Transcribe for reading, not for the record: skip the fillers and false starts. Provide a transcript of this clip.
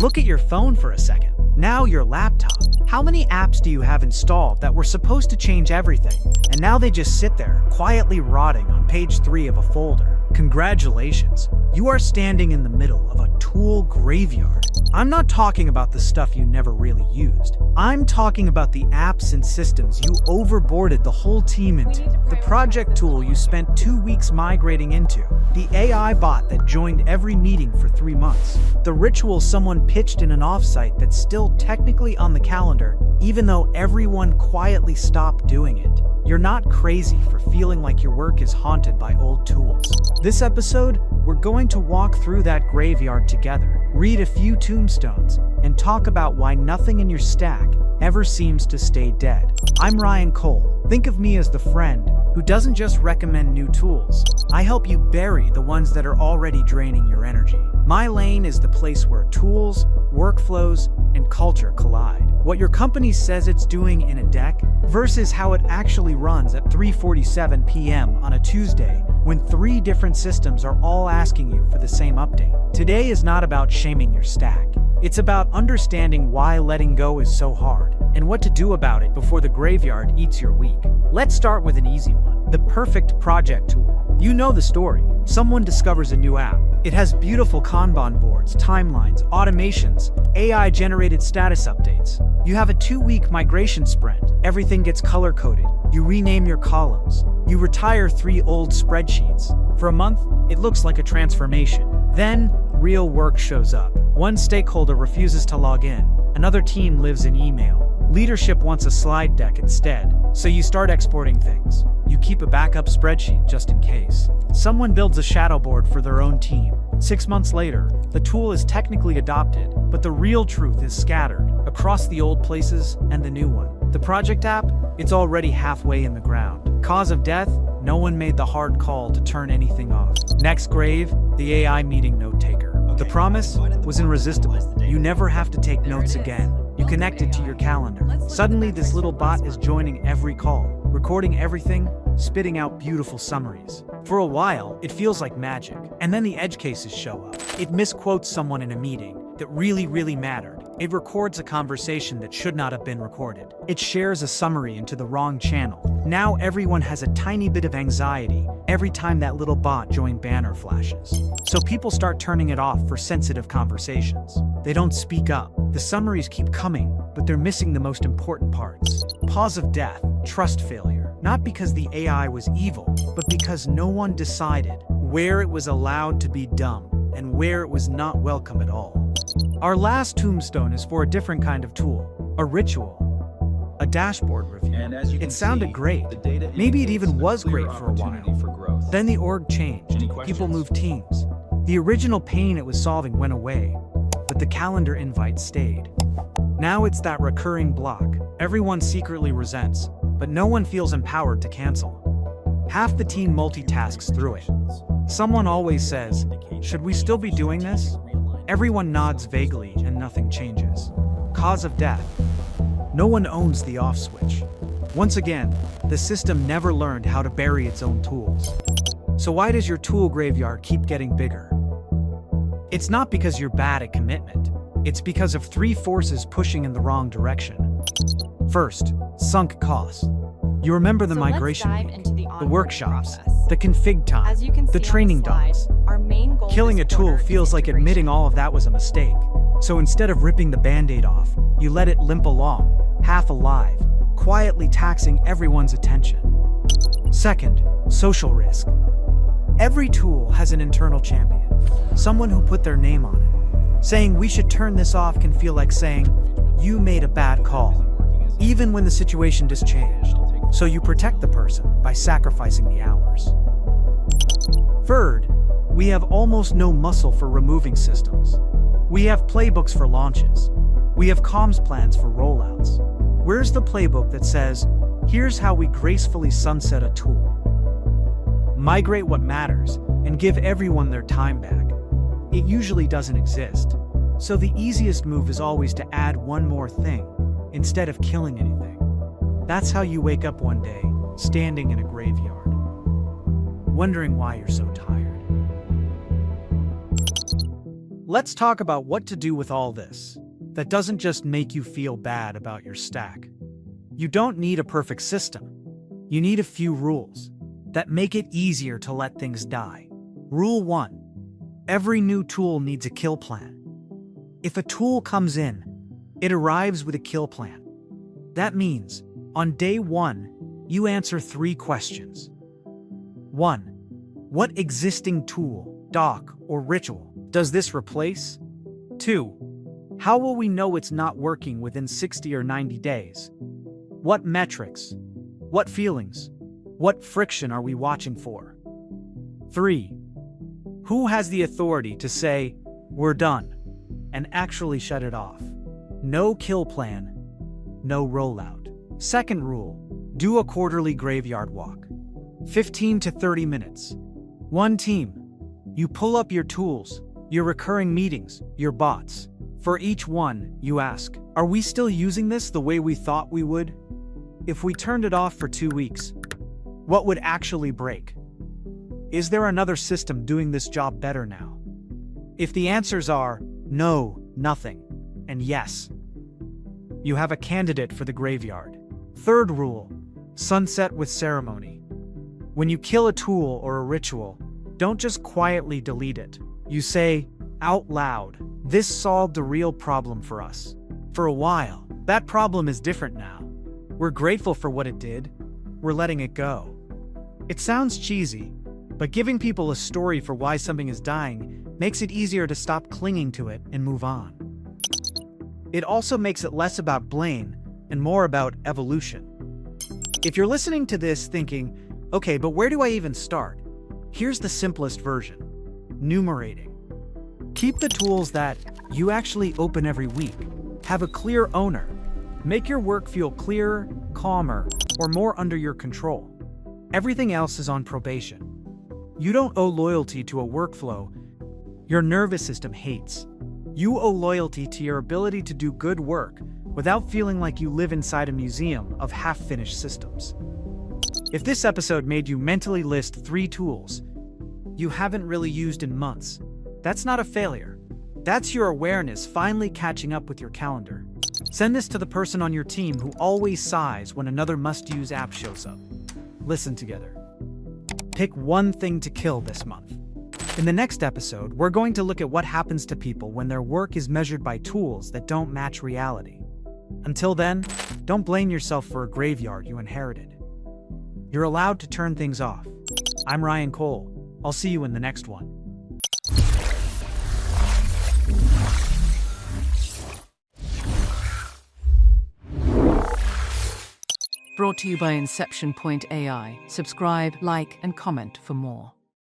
Look at your phone for a second. Now your laptop. How many apps do you have installed that were supposed to change everything, and now they just sit there, quietly rotting on page 3 of a folder? Congratulations, you are standing in the middle of a tool graveyard. I'm not talking about the stuff you never really used. I'm talking about the apps and systems you overboarded the whole team into. The project tool you spent 2 weeks migrating into. The AI bot that joined every meeting for 3 months. The ritual someone pitched in an offsite that's still technically on the calendar, even though everyone quietly stopped doing it. You're not crazy for feeling like your work is haunted by old tools. This episode, we're going to walk through that graveyard together, read a few tombstones, and talk about why nothing in your stack ever seems to stay dead. I'm Ryan Cole. Think of me as the friend who doesn't just recommend new tools. I help you bury the ones that are already draining your energy. My lane is the place where tools, workflows, and culture collide. What your company says it's doing in a deck versus how it actually runs at 3:47 p.m. on a Tuesday when 3 different systems are all asking you for the same update. Today is not about shaming your stack. It's about understanding why letting go is so hard and what to do about it before the graveyard eats your week. Let's start with an easy one. The perfect project tool. You know the story. Someone discovers a new app. It has beautiful Kanban boards, timelines, automations, AI-generated status updates. You have a 2-week migration sprint. Everything gets color-coded. You rename your columns. You retire 3 old spreadsheets. For a month, it looks like a transformation. Then, real work shows up. One stakeholder refuses to log in. Another team lives in email. Leadership wants a slide deck instead, so you start exporting things. You keep a backup spreadsheet just in case. Someone builds a shadow board for their own team. 6 months later, the tool is technically adopted, but the real truth is scattered across the old places and the new one. The project app, it's already halfway in the ground. Cause of death, no one made the hard call to turn anything off. Next grave, the AI meeting note taker. The promise was irresistible. You never have to take notes again. You connect it to your calendar. Suddenly, this little bot is joining every call, recording everything, spitting out beautiful summaries. For a while, it feels like magic, and then the edge cases show up. It misquotes someone in a meeting that really mattered. It records a conversation that should not have been recorded. It shares a summary into the wrong channel. Now everyone has a tiny bit of anxiety every time that little bot join banner flashes. So people start turning it off for sensitive conversations. They don't speak up. The summaries keep coming, but they're missing the most important parts. Pause of death, trust failure. Not because the AI was evil, but because no one decided where it was allowed to be dumb and where it was not welcome at all. Our last tombstone is for a different kind of tool, a ritual, a dashboard review. It sounded great. Maybe it even was great for a while. Then the org changed. People moved teams. The original pain it was solving went away, but the calendar invite stayed. Now it's that recurring block. Everyone secretly resents, but no one feels empowered to cancel. Half the team multitasks through it. Someone always says, "Should we still be doing this?" Everyone nods vaguely and nothing changes. Cause of death. No one owns the off switch. Once again, the system never learned how to bury its own tools. So why does your tool graveyard keep getting bigger? It's not because you're bad at commitment. It's because of 3 forces pushing in the wrong direction. First, sunk costs. You remember the migration week, the workshops, the config time, the training docs. Killing a tool feels like admitting all of that was a mistake. So instead of ripping the band-aid off, you let it limp along, half alive, quietly taxing everyone's attention. Second, social risk. Every tool has an internal champion, someone who put their name on it. Saying we should turn this off can feel like saying, you made a bad call, even when the situation just changed. So you protect the person by sacrificing the hours. Third, we have almost no muscle for removing systems. We have playbooks for launches. We have comms plans for rollouts. Where's the playbook that says, here's how we gracefully sunset a tool? Migrate what matters and give everyone their time back. It usually doesn't exist. So the easiest move is always to add one more thing instead of killing anything. That's how you wake up one day, standing in a graveyard, wondering why you're so tired. Let's talk about what to do with all this. That doesn't just make you feel bad about your stack. You don't need a perfect system. You need a few rules that make it easier to let things die. Rule 1. Every new tool needs a kill plan. If a tool comes in, it arrives with a kill plan. That means, on day 1, you answer 3 questions. 1. What existing tool, dock, or ritual does this replace? 2. How will we know it's not working within 60 or 90 days? What metrics? What feelings? What friction are we watching for? 3. Who has the authority to say, "We're done," and actually shut it off? No kill plan, no rollout. Second rule, do a quarterly graveyard walk. 15 to 30 minutes. One team. You pull up your tools, your recurring meetings, your bots. For each one, you ask, are we still using this the way we thought we would? If we turned it off for 2 weeks, what would actually break? Is there another system doing this job better now? If the answers are no, nothing, and yes, you have a candidate for the graveyard. Third rule, sunset with ceremony. When you kill a tool or a ritual, don't just quietly delete it. You say, out loud, this solved a real problem for us. For a while, that problem is different now. We're grateful for what it did. We're letting it go. It sounds cheesy, but giving people a story for why something is dying makes it easier to stop clinging to it and move on. It also makes it less about blame and more about evolution. If you're listening to this thinking, okay, but where do I even start? Here's the simplest version. Numerating. Keep the tools that you actually open every week. Have a clear owner. Make your work feel clearer, calmer, or more under your control. Everything else is on probation. You don't owe loyalty to a workflow your nervous system hates. You owe loyalty to your ability to do good work without feeling like you live inside a museum of half-finished systems. If this episode made you mentally list 3 tools you haven't really used in months, that's not a failure. That's your awareness finally catching up with your calendar. Send this to the person on your team who always sighs when another must-use app shows up. Listen together. Pick one thing to kill this month. In the next episode, we're going to look at what happens to people when their work is measured by tools that don't match reality. Until then, don't blame yourself for a graveyard you inherited. You're allowed to turn things off. I'm Ryan Cole. I'll see you in the next one. Brought to you by Inception Point AI. Subscribe, like, and comment for more.